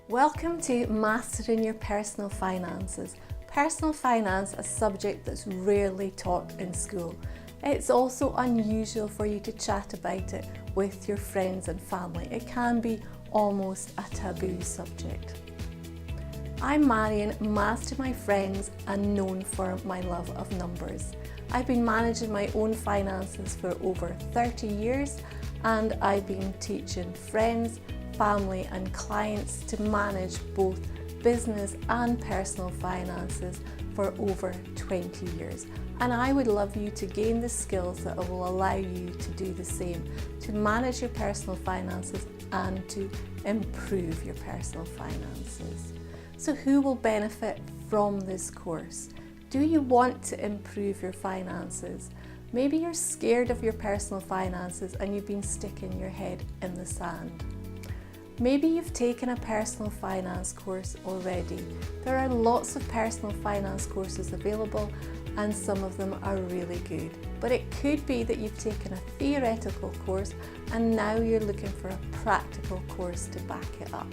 Welcome to Mastering Your Personal Finances. Personal finance, a subject that's rarely taught in school. It's also unusual for you to chat about it with your friends and family. It can be almost a taboo subject. I'm Marion, masked to my friends and known for my love of numbers. I've been managing my own finances for over 30 years and I've been teaching friends, family and clients to manage both business and personal finances for over 20 years. And I would love you to gain the skills that will allow you to do the same, to manage your personal finances and to improve your personal finances. So who will benefit from this course? Do you want to improve your finances? Maybe you're scared of your personal finances and you've been sticking your head in the sand. Maybe you've taken a personal finance course already. There are lots of personal finance courses available and some of them are really good. But it could be that you've taken a theoretical course and now you're looking for a practical course to back it up.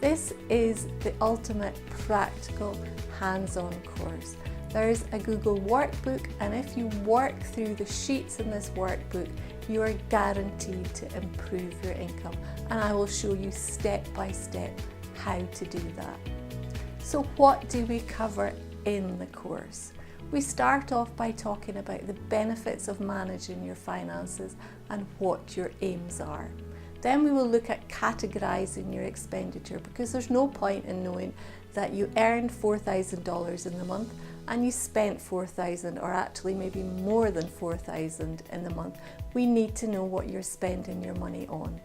This is the ultimate practical hands-on course. There's a Google workbook, and if you work through the sheets in this workbook, you are guaranteed to improve your income, and I will show you step by step how to do that. So what do we cover in the course? We start off by talking about the benefits of managing your finances and what your aims are. Then we will look at categorizing your expenditure, because there's no point in knowing that you earned $4,000 in the month and you spent $4,000, or actually maybe more than $4,000 in the month. We need to know what you're spending your money on.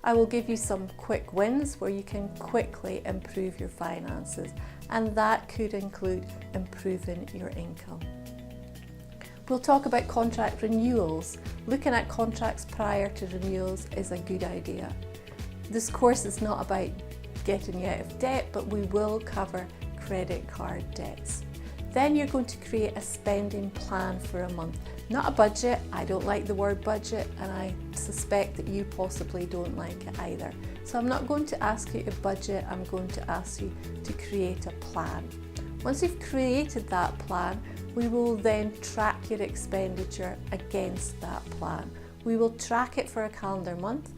I will give you some quick wins where you can quickly improve your finances, and that could include improving your income. We'll talk about contract renewals. Looking at contracts prior to renewals is a good idea. This course is not about getting you out of debt, but we will cover credit card debts. Then you're going to create a spending plan for a month. Not a budget. I don't like the word budget, and I suspect that you possibly don't like it either. So I'm not going to ask you to budget, I'm going to ask you to create a plan. Once you've created that plan, we will then track your expenditure against that plan. We will track it for a calendar month,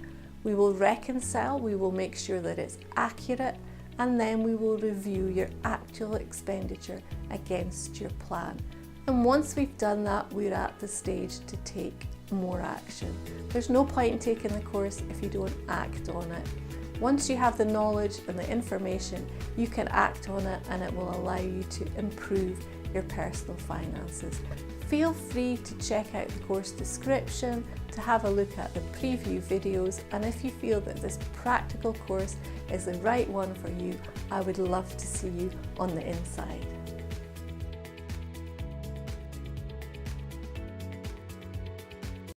we will reconcile, we will make sure that it's accurate, and then we will review your actual expenditure against your plan. And once we've done that, we're at the stage to take more action. There's no point in taking the course if you don't act on it. Once you have the knowledge and the information, you can act on it, and it will allow you to improve your personal finances. Feel free to check out the course description to have a look at the preview videos, and if you feel that this practical course is the right one for you, I would love to see you on the inside.